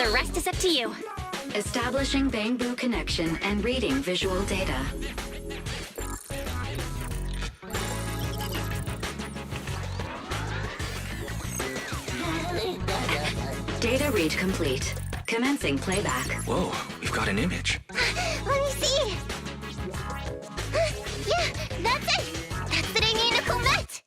The rest is up to you. Establishing Bangbu connection and reading visual data. Data read complete. Commencing playback. Whoa, we've got an image. Let me see. Yeah, that's it. That's the day me and Nicole met.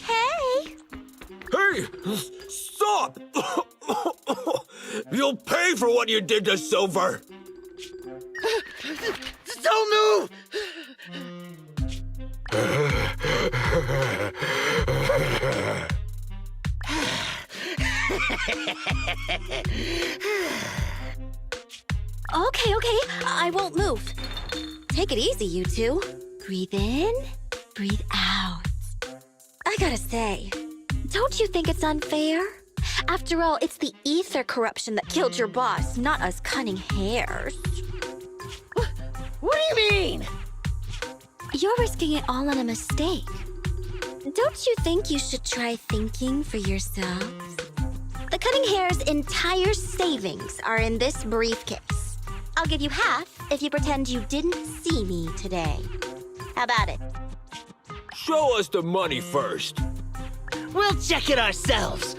Hey! Hey! Stop! You'll pay for what you did to Silver! Don't move! Okay, I won't move. Take it easy, you two. Breathe in, breathe out. I gotta say, don't you think it's unfair? After all, it's the ether corruption that killed your boss, not us cunning hairs. What do you mean? You're risking it all on a mistake. Don't you think you should try thinking for yourselves? The cunning hair's entire savings are in this briefcase. I'll give you half if you pretend you didn't see me today. How about it? Show us the money first. We'll check it ourselves.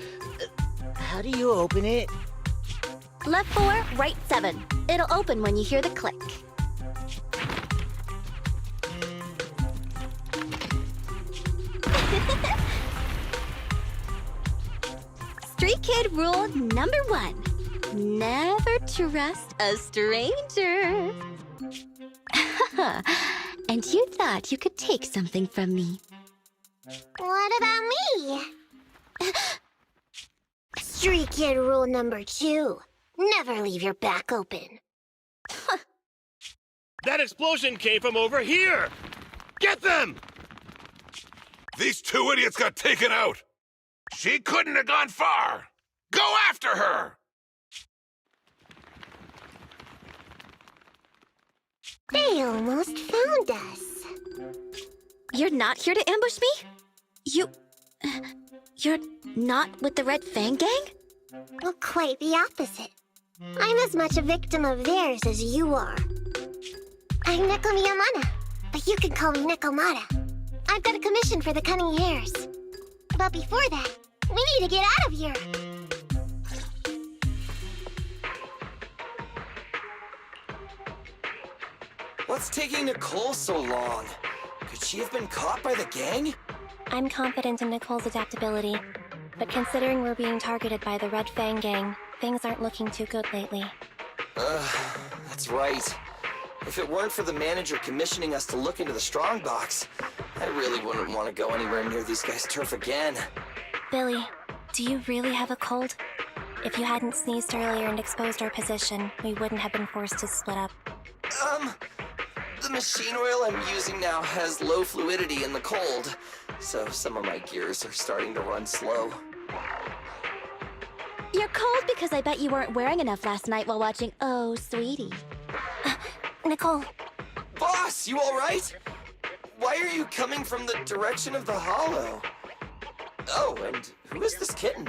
How do you open it? Left 4, right 7. It'll open when you hear the click. Street kid rule number 1. Never trust a stranger. And you thought you could take something from me. What about me? Street kid rule number 2. Never leave your back open. That explosion came from over here! Get them! These two idiots got taken out! She couldn't have gone far! Go after her! They almost found us. You're not here to ambush me? You're not with the Red Fang Gang? Well, quite the opposite. I'm as much a victim of theirs as you are. I'm Neko Miyamana, but you can call me Nekomata. I've got a commission for the Cunning Hairs. But before that, we need to get out of here. What's taking Nicole so long? Could she have been caught by the gang? I'm confident in Nicole's adaptability, but considering we're being targeted by the Red Fang Gang, things aren't looking too good lately. That's right. If it weren't for the manager commissioning us to look into the strongbox, I really wouldn't want to go anywhere near these guys' turf again. Billy, do you really have a cold? If you hadn't sneezed earlier and exposed our position, we wouldn't have been forced to split up. The machine oil I'm using now has low fluidity in the cold, so some of my gears are starting to run slow. You're cold because I bet you weren't wearing enough last night while watching Oh, Sweetie. Nicole. Boss, you alright? Why are you coming from the direction of the hollow? Oh, and who is this kitten?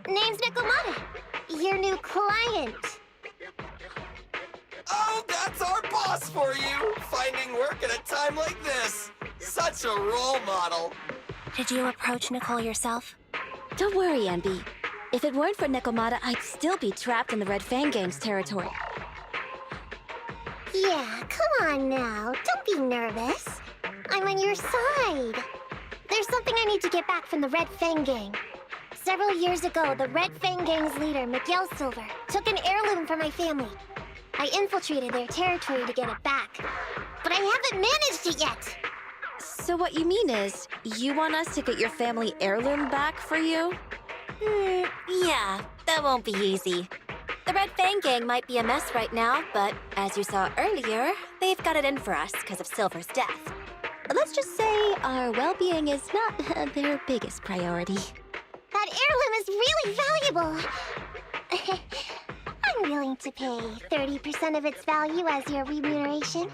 Name's Nekomata, your new client. Oh, that's our boss for you! Finding work at a time like this! Such a role model! Did you approach Nicole yourself? Don't worry, Envy. If it weren't for Nekomata, I'd still be trapped in the Red Fang Gang's territory. Yeah, come on now. Don't be nervous. I'm on your side. There's something I need to get back from the Red Fang Gang. Several years ago, the Red Fang Gang's leader, Miguel Silver, took an heirloom from my family. I infiltrated their territory to get it back. But I haven't managed it yet! So what you mean is, you want us to get your family heirloom back for you? Yeah, that won't be easy. The Red Fang Gang might be a mess right now, but as you saw earlier, they've got it in for us because of Silver's death. Let's just say our well-being is not their biggest priority. That heirloom is really valuable. I'm willing to pay 30% of its value as your remuneration.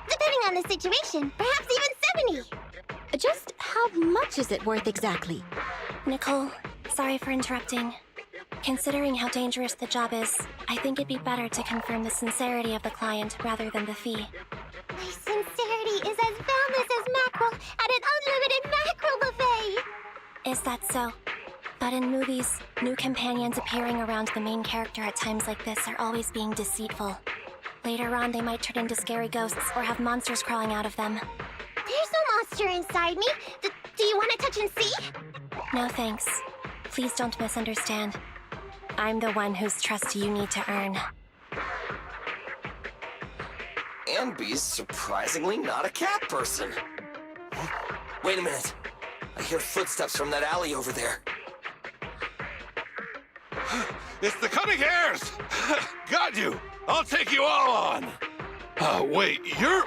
Depending on the situation, perhaps even 70. Just how much is it worth exactly? Nicole, sorry for interrupting. Considering how dangerous the job is, I think it'd be better to confirm the sincerity of the client rather than the fee. My sincerity is as boundless as mackerel at an unlimited mackerel buffet! Is that so? But in movies, new companions appearing around the main character at times like this are always being deceitful. Later on, they might turn into scary ghosts or have monsters crawling out of them. There's no monster inside me. Do you want to touch and see? No thanks. Please don't misunderstand. I'm the one whose trust you need to earn. Anby's surprisingly not a cat person. Wait a minute. I hear footsteps from that alley over there. It's the cunning hares! Got you! I'll take you all on! Wait, you're...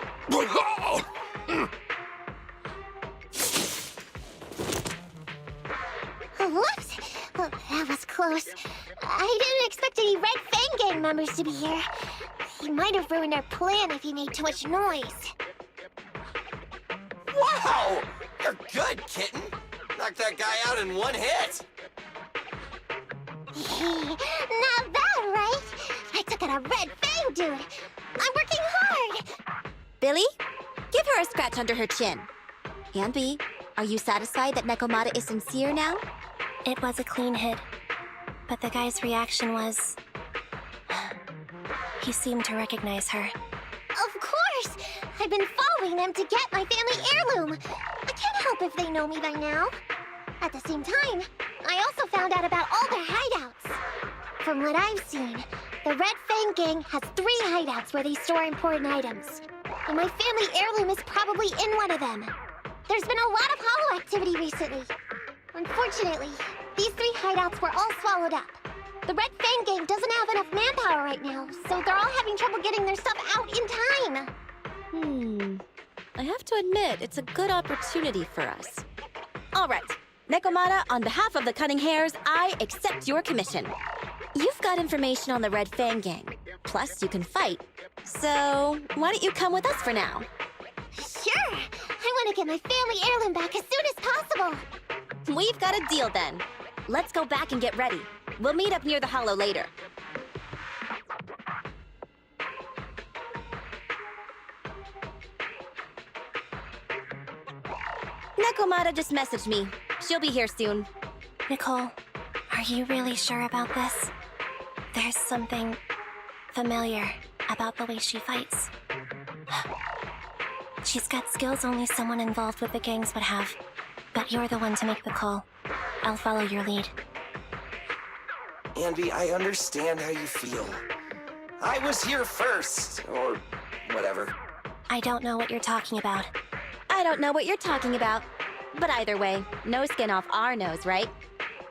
Whoops! Oh, that was close. I didn't expect any Red Fang Gang members to be here. He might have ruined our plan if he made too much noise. Wow! You're good, kitten! Knocked that guy out in one hit! Not bad, right? I took out a Red Fang dude. I'm working hard. Billy, give her a scratch under her chin. Anby, are you satisfied that Nekomata is sincere now? It was a clean hit, but the guy's reaction was... he seemed to recognize her. Of course! I've been following them to get my family heirloom. I can't help if they know me by now. At the same time, I also found out about all their hideouts. From what I've seen, the Red Fang Gang has 3 hideouts where they store important items. And my family heirloom is probably in one of them. There's been a lot of hollow activity recently. Unfortunately, these 3 hideouts were all swallowed up. The Red Fang Gang doesn't have enough manpower right now, so they're all having trouble getting their stuff out in time. I have to admit, it's a good opportunity for us. All right, Nekomata, on behalf of the Cunning Hares, I accept your commission. You've got information on the Red Fang Gang, plus you can fight. So, why don't you come with us for now? Sure! I want to get my family heirloom back as soon as possible! We've got a deal then. Let's go back and get ready. We'll meet up near the hollow later. Nekomata just messaged me. She'll be here soon. Nicole, are you really sure about this? There's something familiar about the way she fights. She's got skills only someone involved with the gangs would have. But you're the one to make the call. I'll follow your lead. Anby, I understand how you feel. I was here first, or whatever. I don't know what you're talking about. I don't know what you're talking about. But either way, no skin off our nose, right?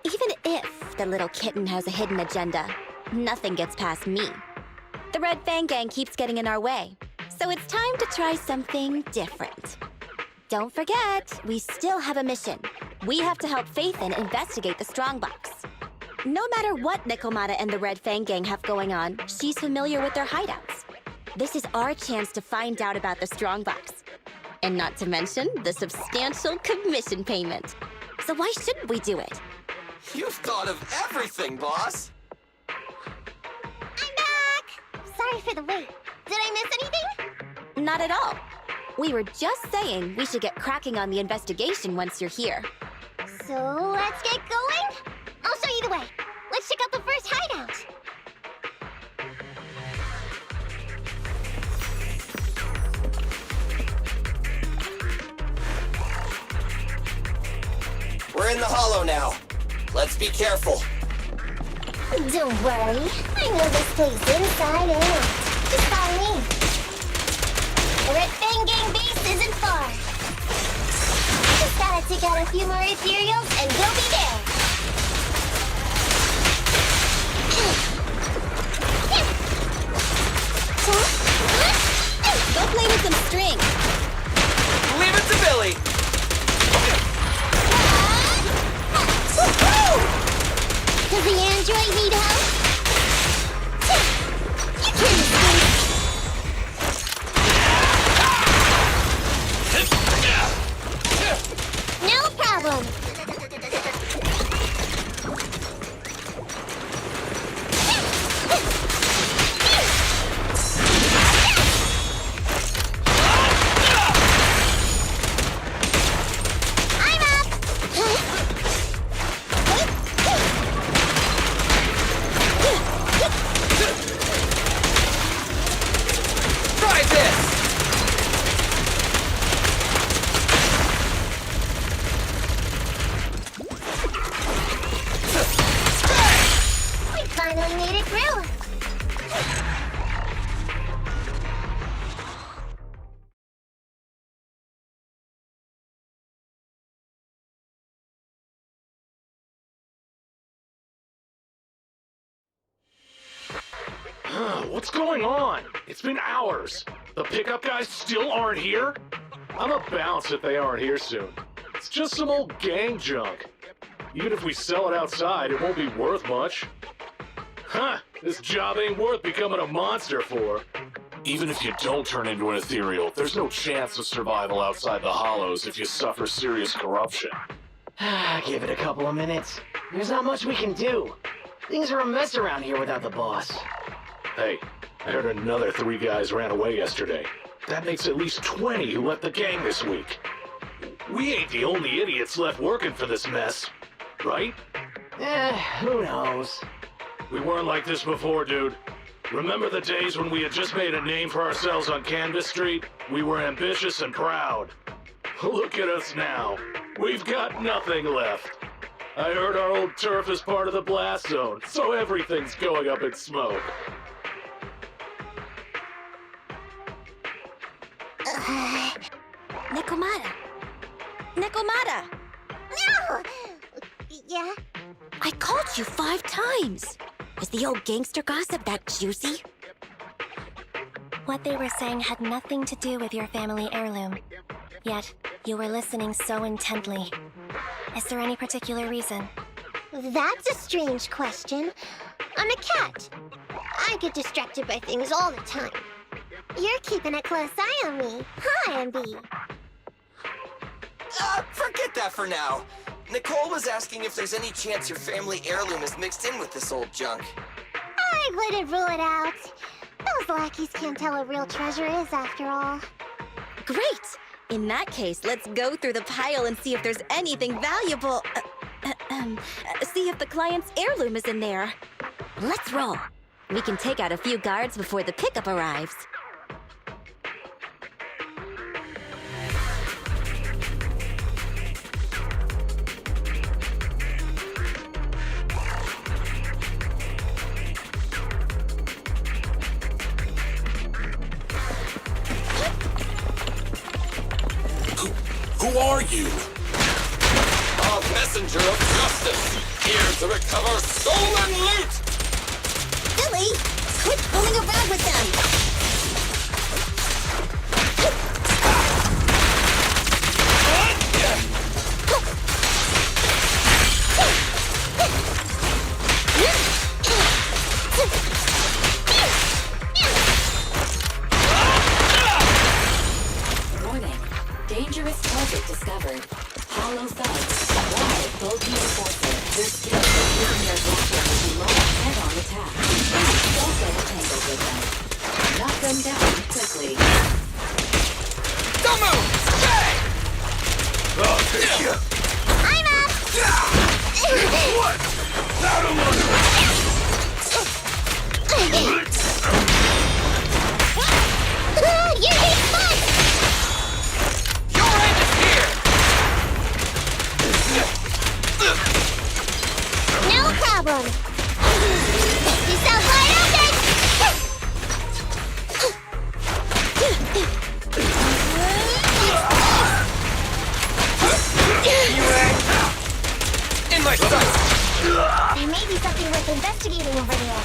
Even if the little kitten has a hidden agenda, nothing gets past me. The Red Fang Gang keeps getting in our way, so it's time to try something different. Don't forget, we still have a mission. We have to help Faithin investigate the Strongbox. No matter what Nekomata and the Red Fang Gang have going on, she's familiar with their hideouts. This is our chance to find out about the Strongbox. And not to mention the substantial commission payment. So why shouldn't we do it? You've thought of everything, boss! I'm back! Sorry for the wait. Did I miss anything? Not at all. We were just saying we should get cracking on the investigation once you're here. So let's get going? I'll show you the way. Let's check out the first hideout. We're in the hollow now. Let's be careful. Don't worry. I know this place inside and out. Just follow me. The Red Fang Gang base isn't far. Just gotta take out a few more ethereals and we'll be there. Go play with some string. Leave it to problem. I'm up! Try this! We finally made it through. What's going on? It's been hours. The pickup guys still aren't here? I'm a bounce if they aren't here soon. It's just some old gang junk. Even if we sell it outside, it won't be worth much. Huh, this job ain't worth becoming a monster for. Even if you don't turn into an ethereal, there's no chance of survival outside the hollows if you suffer serious corruption. Give it a couple of minutes. There's not much we can do. Things are a mess around here without the boss. Hey, I heard another 3 guys ran away yesterday. That makes at least 20 who left the gang this week. We ain't the only idiots left working for this mess, right? Who knows? We weren't like this before, dude. Remember the days when we had just made a name for ourselves on Canvas Street? We were ambitious and proud. Look at us now. We've got nothing left. I heard our old turf is part of the blast zone, so everything's going up in smoke. Nekomata. Nekomata! No! Yeah? I called you 5 times. Was the old gangster gossip that juicy? What they were saying had nothing to do with your family heirloom. Yet, you were listening so intently. Is there any particular reason? That's a strange question. I'm a cat. I get distracted by things all the time. You're keeping a close eye on me. Hi, MB. Forget that for now. Nicole was asking if there's any chance your family heirloom is mixed in with this old junk. I wouldn't rule it out. Those lackeys can't tell what real treasure is, after all. Great! In that case, let's go through the pile and see if there's anything valuable. See if the client's heirloom is in there. Let's roll. We can take out a few guards before the pickup arrives. Who are you? A messenger of justice, here to recover stolen loot! Billy, quit fooling around with them! Warning. Dangerous target discovered. Hollow thugs. Live bulky enforcer. Their skills at using their weapons to launch head-on attack. Don't get entangled with them. Knock them down quickly. Don't move! Stay! I'll take you. I'm up! What? Out of order! You need fun! Your end is here! No problem. Yourself wide open! In my sight! There may be something worth investigating over there.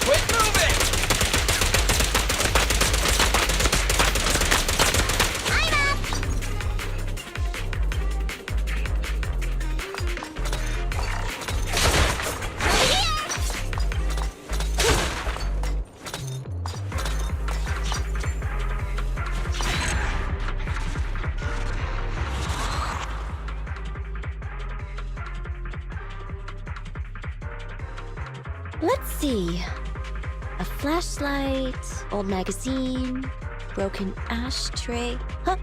Quit moving! I'm up! Let's see. A flashlight, old magazine, broken ashtray. Huh?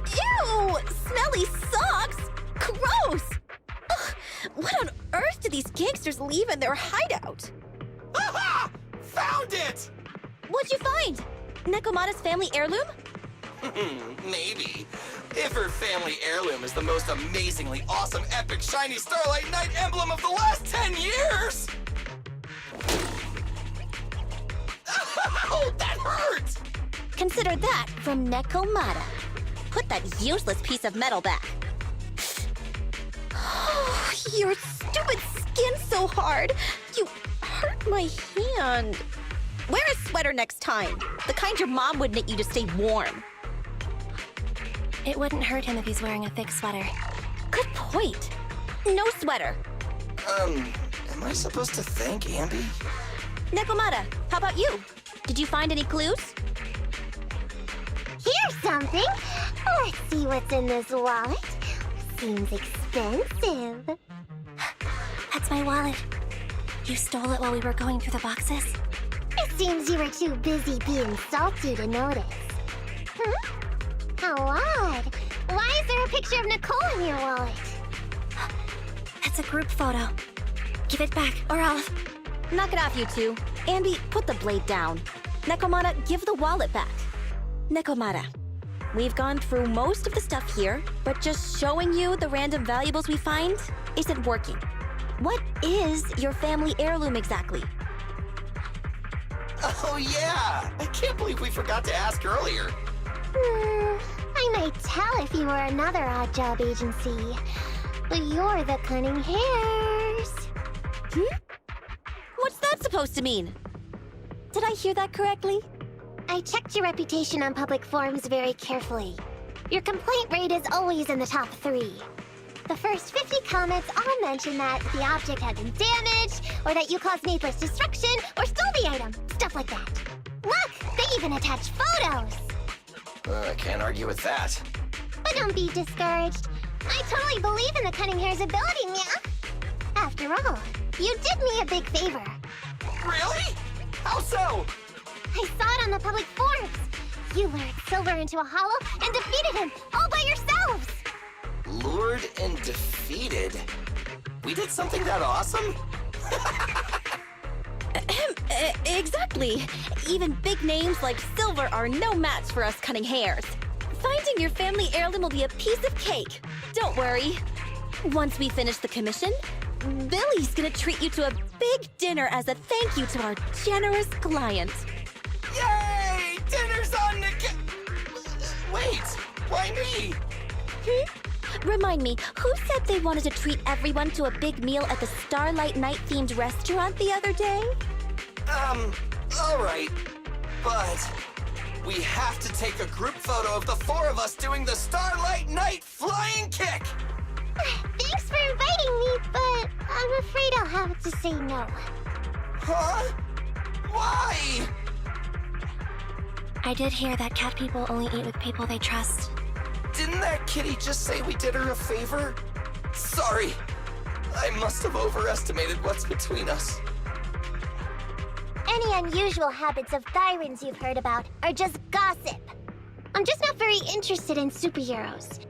Ew! Smelly socks! Gross! Ugh, what on earth do these gangsters leave in their hideout? Aha! Found it! What'd you find? Nekomata's family heirloom? Maybe. If her family heirloom is the most amazingly awesome, epic, shiny Starlight Knight emblem of the last 10 years! Oh, that hurt! Consider that from Nekomata. Put that useless piece of metal back. Oh, your stupid skin's so hard. You hurt my hand. Wear a sweater next time. The kind your mom would knit you to stay warm. It wouldn't hurt him if he's wearing a thick sweater. Good point. No sweater. Am I supposed to thank Ambi? Nekomata, how about you? Did you find any clues? Here's something. Let's see what's in this wallet. Seems expensive. That's my wallet. You stole it while we were going through the boxes? It seems you were too busy being salty to notice. How odd. Why is there a picture of Nicole in your wallet? That's a group photo. Give it back, or I'll... Knock it off, you two. Ambi, put the blade down. Nekomata, give the wallet back. Nekomata, we've gone through most of the stuff here, but just showing you the random valuables we find isn't working. What is your family heirloom exactly? Oh yeah! I can't believe we forgot to ask earlier. I might tell if you were another odd job agency, but you're the Cunning Hairs. What's that supposed to mean? Did I hear that correctly? I checked your reputation on public forums very carefully. Your complaint rate is always in the top 3. The first 50 comments all mention that the object had been damaged, or that you caused needless destruction, or stole the item. Stuff like that. Look, they even attach photos! I can't argue with that. But don't be discouraged. I totally believe in the Cunning Hair's ability, yeah? After all, you did me a big favor. Really? How so? I saw it on the public forums. You lured Silver into a hollow and defeated him all by yourselves! Lured and defeated? We did something that awesome? Exactly. Even big names like Silver are no match for us Cunning Hairs. Finding your family heirloom will be a piece of cake. Don't worry. Once we finish the commission, Billy's gonna treat you to a big dinner as a thank you to our generous client. Yay! Dinner's on the... Wait, why me? Remind me, who said they wanted to treat everyone to a big meal at the Starlight Night-themed restaurant the other day? Alright. But we have to take a group photo of the 4 of us doing the Starlight Night flying kick! Thanks for inviting me, but I'm afraid I'll have to say no. Huh? Why? I did hear that cat people only eat with people they trust. Didn't that kitty just say we did her a favor? Sorry. I must have overestimated what's between us. Any unusual habits of Thyrans you've heard about are just gossip. I'm just not very interested in superheroes.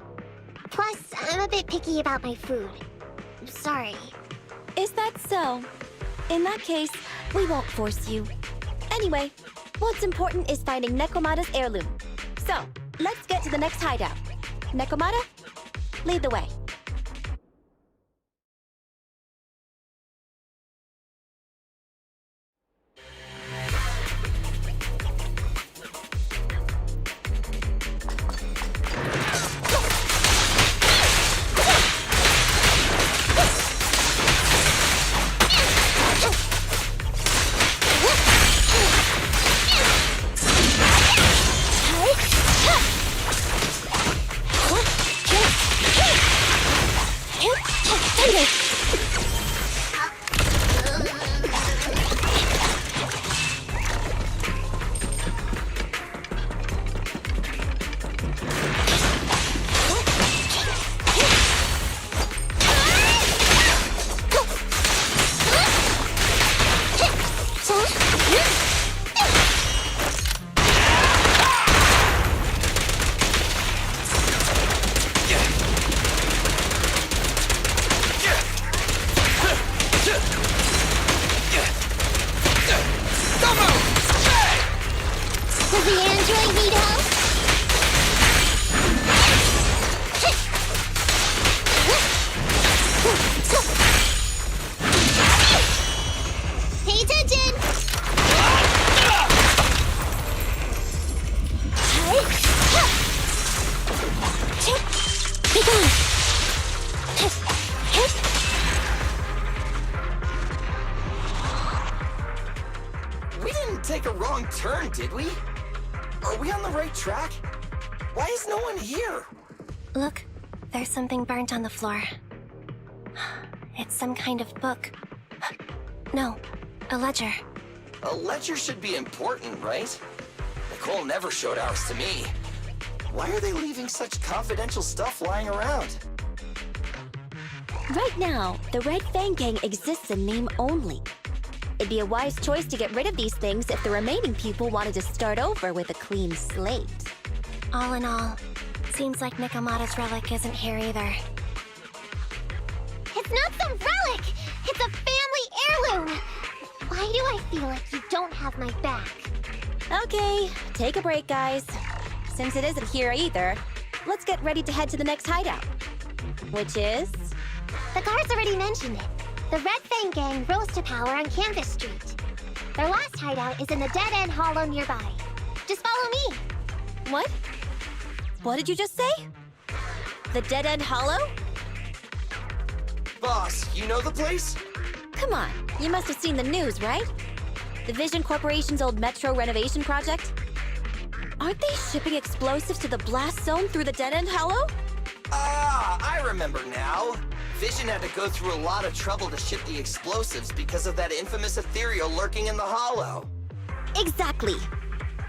Plus, I'm a bit picky about my food. Sorry. Is that so? In that case, we won't force you. Anyway, what's important is finding Nekomata's heirloom. So, let's get to the next hideout. Nekomata, lead the way. turn, did we? Are we on the right track? Why is no one here? Look, there's something burnt on the floor. It's some kind of book. No, a ledger. A ledger should be important, right? Nicole never showed ours to me. Why are they leaving such confidential stuff lying around? Right now, the Red Fang Gang exists in name only. It'd be a wise choice to get rid of these things if the remaining people wanted to start over with a clean slate. All in all, seems like Nikomata's relic isn't here either. It's not some relic! It's a family heirloom! Why do I feel like you don't have my back? Okay, take a break, guys. Since it isn't here either, let's get ready to head to the next hideout. Which is? The guards already mentioned it. The Red Fang Gang rose to power on Canvas Street. Their last hideout is in the dead-end hollow nearby. Just follow me. What? What did you just say? The dead-end hollow? Boss, you know the place? Come on, you must have seen the news, right? The Vision Corporation's old metro renovation project? Aren't they shipping explosives to the blast zone through the dead-end hollow? Ah, I remember now. Vision had to go through a lot of trouble to ship the explosives because of that infamous ethereal lurking in the hollow. Exactly.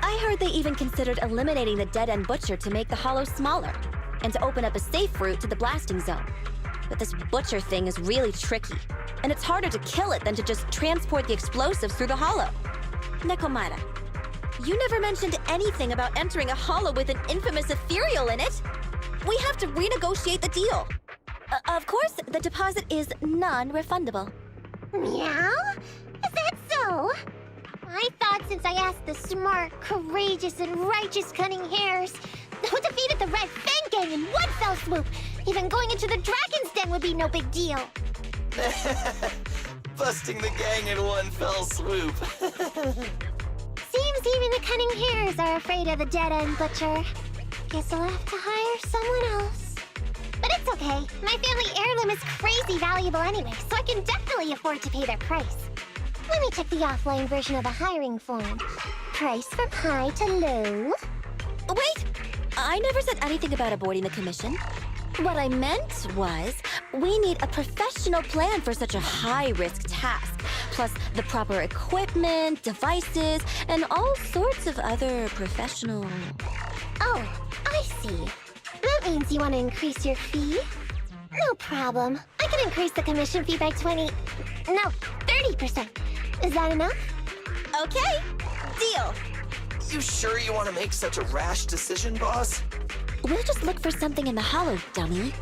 I heard they even considered eliminating the dead-end butcher to make the hollow smaller, and to open up a safe route to the blasting zone. But this butcher thing is really tricky, and it's harder to kill it than to just transport the explosives through the hollow. Nikomata, you never mentioned anything about entering a hollow with an infamous ethereal in it. We have to renegotiate the deal. Of course, the deposit is non-refundable. Meow? Is that so? I thought since I asked the smart, courageous, and righteous Cunning Hares, who defeated the Red Fang Gang in one fell swoop, even going into the Dragon's Den would be no big deal. Busting the gang in one fell swoop. Seems even the Cunning Hares are afraid of the dead-end butcher. Guess I'll have to hire someone else. But it's okay. My family heirloom is crazy valuable anyway, so I can definitely afford to pay their price. Let me check the offline version of the hiring form. Price from high to low. Wait! I never said anything about avoiding the commission. What I meant was, we need a professional plan for such a high-risk task, plus the proper equipment, devices, and all sorts of other professional... Oh, I see. That means you want to increase your fee? No problem. I can increase the commission fee by 30%. Is that enough? Okay, deal. You sure you want to make such a rash decision, boss? We'll just look for something in the hollow, dummy.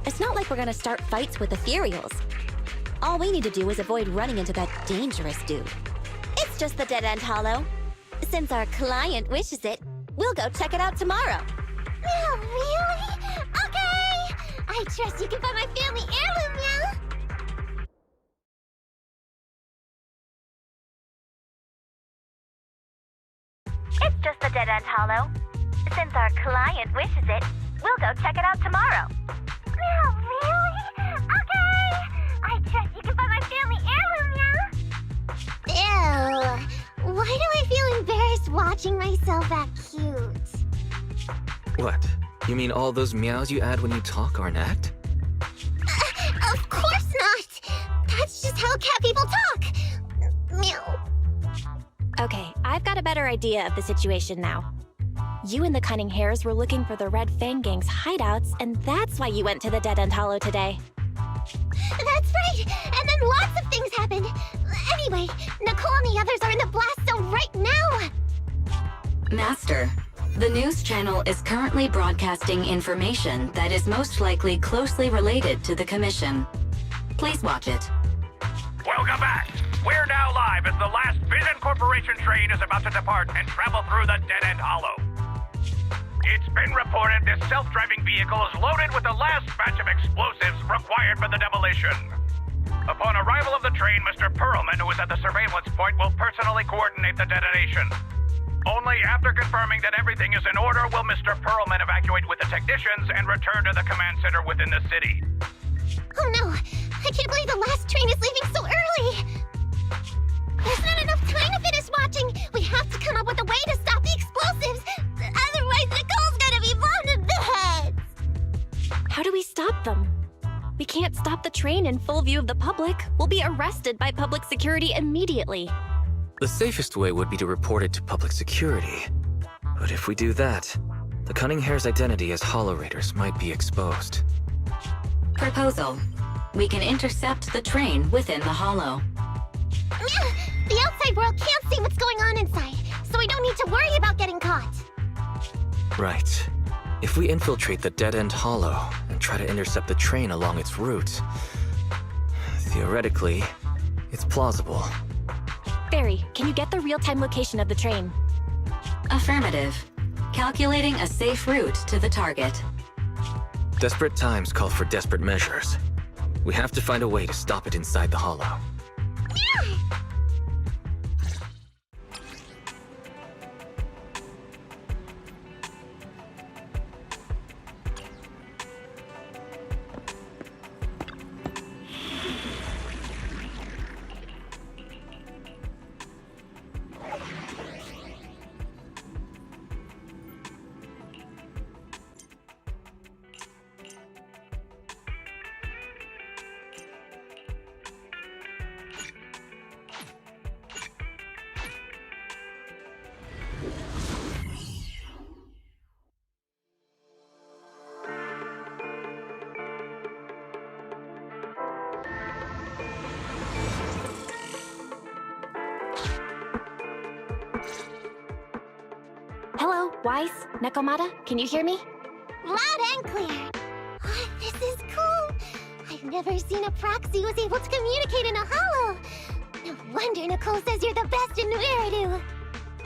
It's not like we're gonna start fights with ethereals. All we need to do is avoid running into that dangerous dude. It's just the dead-end hollow. Since our client wishes it, we'll go check it out tomorrow. Oh, really? Okay! I trust you can find my family heirloom now! It's just the dead-end hollow. Since our client wishes it, we'll go check it out tomorrow. Oh, really? Okay! I trust you can find my family heirloom now! Ew! Why do I feel embarrassed watching myself act cute? What? You mean all those meows you add when you talk are an act? Of course not! That's just how cat people talk! Meow. Okay, I've got a better idea of the situation now. You and the Cunning Hares were looking for the Red Fang Gang's hideouts, and that's why you went to the Dead-End Hollow today. That's right! And then lots of things happened! Anyway, Nicole and the others are in the blast zone right now! Master, the news channel is currently broadcasting information that is most likely closely related to the commission. Please watch it. Welcome back! We're now live as the last Vision Corporation train is about to depart and travel through the Dead-End Hollow. It's been reported this self-driving vehicle is loaded with the last batch of explosives required for the demolition. Upon arrival of the train, Mr. Perlman, who is at the surveillance point, will personally coordinate the detonation. Only after confirming that everything is in order will Mr. Perlman evacuate with the technicians and return to the command center within the city. Oh no! I can't believe the last train is leaving so early! There's not enough time to finish watching! watching, we have to come up with a way to stop the explosives. Otherwise, Nicole's gonna be blown to bits. How do we stop them? We can't stop the train in full view of the public. We'll be arrested by public security immediately. The safest way would be to report it to public security. But if we do that, the Cunning Hare's identity as Hollow Raiders might be exposed. Proposal. We can intercept the train within the Hollow. The outside world can't see what's going on inside, so we don't need to worry about getting caught. Right. If we infiltrate the dead-end Hollow and try to intercept the train along its route, theoretically, it's plausible. Barry, can you get the real-time location of the train? Affirmative. Calculating a safe route to the target. Desperate times call for desperate measures. We have to find a way to stop it inside the Hollow. Hello, Wise, Nekomata, can you hear me? Loud and clear. This is cool. I've never seen a proxy who's able to communicate in a hollow. No wonder Nicole says you're the best in Nueridu.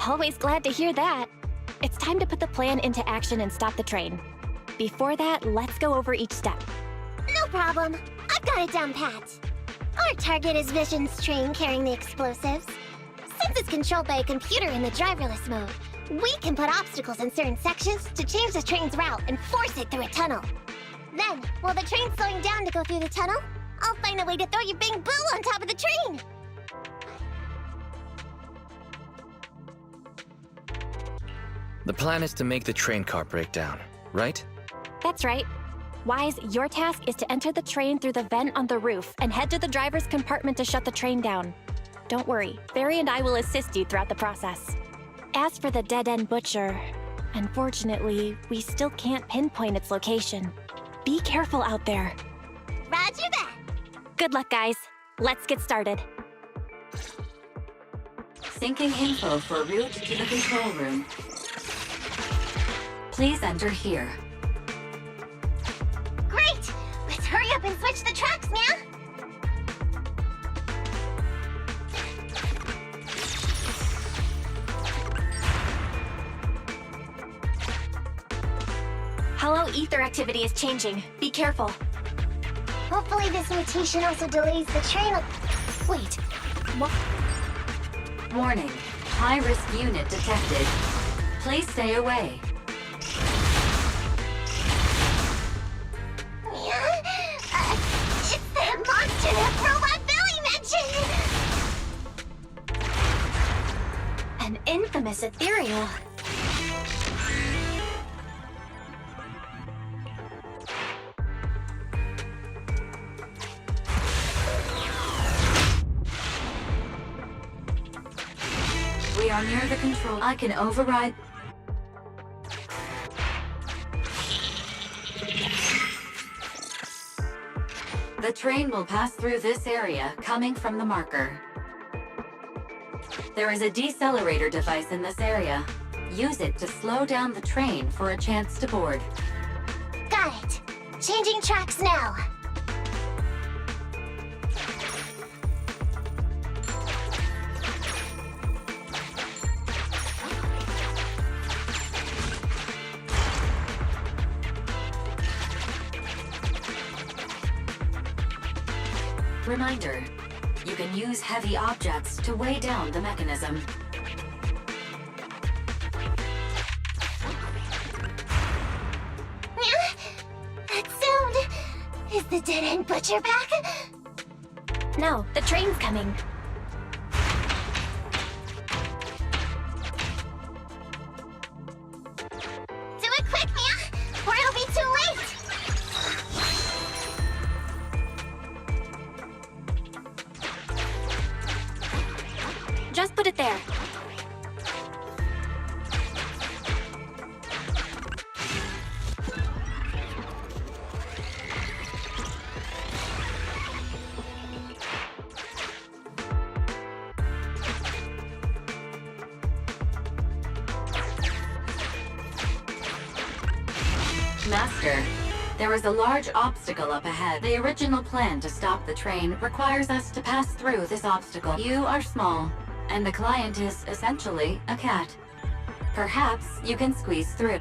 Always glad to hear that. It's time to put the plan into action and stop the train. Before that, let's go over each step. No problem. I've got it down pat. Our target is Vision's train carrying the explosives. Since it's controlled by a computer in the driverless mode, we can put obstacles in certain sections to change the train's route and force it through a tunnel. Then, while the train's slowing down to go through the tunnel, I'll find a way to throw your Bing Boo on top of the train. The plan is to make the train car break down, right? That's right. Wise, your task is to enter the train through the vent on the roof and head to the driver's compartment to shut the train down. Don't worry, Barry and I will assist you throughout the process. As for the dead-end butcher, unfortunately, we still can't pinpoint its location. Be careful out there. Roger that. Good luck, guys. Let's get started. Syncing info for route to the control room. Please enter here. Great! Let's hurry up and switch the tracks, man! Hollow ether activity is changing. Be careful. Hopefully this mutation also delays the train. Wait, what? Warning. High-risk unit detected. Please stay away. It's that monster that Robot Billy mentioned! An infamous ethereal. We are near the control. I can override. The train will pass through this area, coming from the marker. There is a decelerator device in this area. Use it to slow down the train for a chance to board. Got it. Changing tracks now. Reminder, you can use heavy objects to weigh down the mechanism. That sound... Is the dead-end butcher back? No, the train's coming. Director. There is a large obstacle up ahead. The original plan to stop the train requires us to pass through this obstacle. You are small, and the client is essentially a cat. Perhaps you can squeeze through.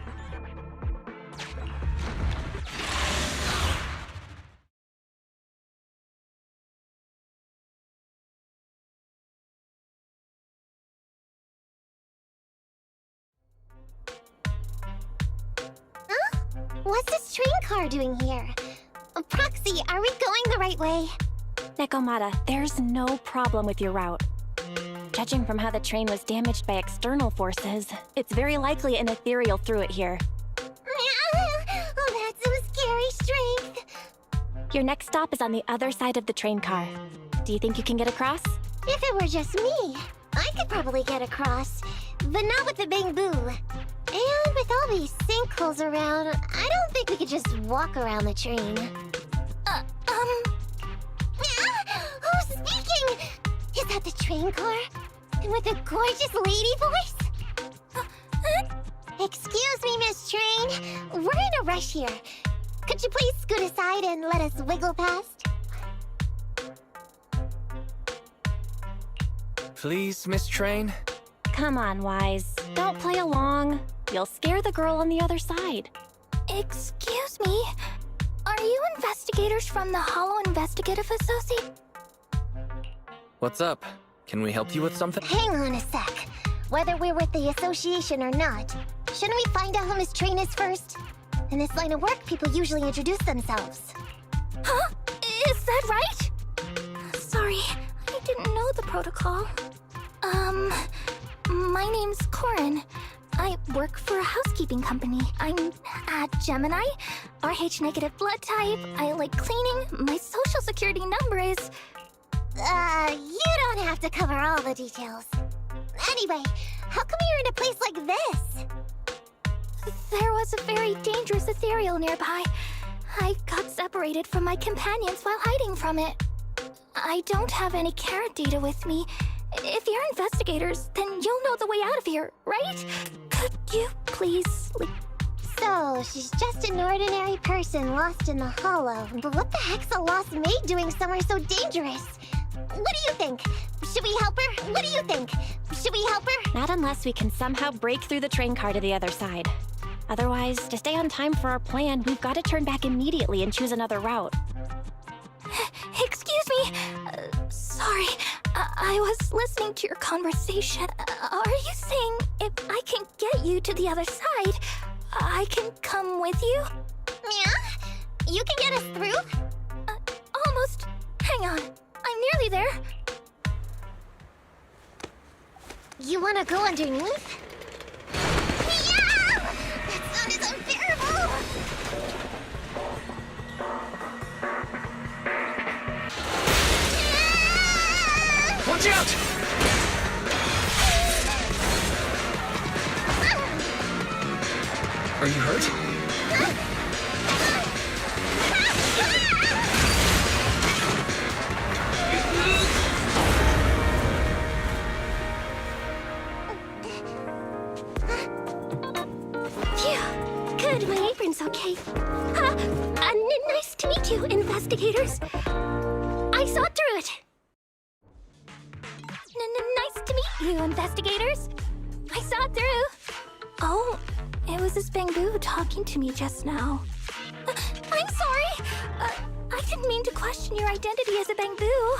What's this train car doing here? Proxy, are we going the right way? Nekomata, there's no problem with your route. Judging from how the train was damaged by external forces, it's very likely an ethereal threw it here. Oh, that's some scary strength. Your next stop is on the other side of the train car. Do you think you can get across? If it were just me, I could probably get across, but not with the bamboo. And with all these sinkholes around, I don't think we could just walk around the train. Who's speaking? Is that the train car? And with a gorgeous lady voice? Excuse me, Miss Train. We're in a rush here. Could you please scoot aside and let us wiggle past? Please, Miss Train? Come on, Wise. Don't play along. You'll scare the girl on the other side. Excuse me? Are you investigators from the Hollow Investigative Associate? What's up? Can we help you with something? Hang on a sec. Whether we're with the association or not, shouldn't we find out who Miss Train is first? In this line of work, people usually introduce themselves. Huh? Is that right? Sorry, I didn't know the protocol. My name's Corin. I work for a housekeeping company. I'm a Gemini, RH negative blood type. I like cleaning. My social security number is... You don't have to cover all the details. Anyway, how come you're in a place like this? There was a very dangerous ethereal nearby. I got separated from my companions while hiding from it. I don't have any carrot data with me. If you're investigators, then you'll know the way out of here, right? Could you please, So, she's just an ordinary person lost in the Hollow. But what the heck's a lost maid doing somewhere so dangerous? What do you think? Should we help her? What do you think? Should we help her? Not unless we can somehow break through the train car to the other side. Otherwise, to stay on time for our plan, we've got to turn back immediately and choose another route. Excuse me. Sorry, I was listening to your conversation. Are you saying if I can get you to the other side, I can come with you? Yeah? You can get us through? Almost. Hang on. I'm nearly there. You wanna go underneath? Yeah! That sound is unbearable! Watch out! Are you hurt? Phew. Good, my apron's okay. Nice to meet you, investigators. I saw through it. Nice to meet you, investigators. I saw it through. Oh, it was this bamboo talking to me just now. I'm sorry. I didn't mean to question your identity as a bamboo.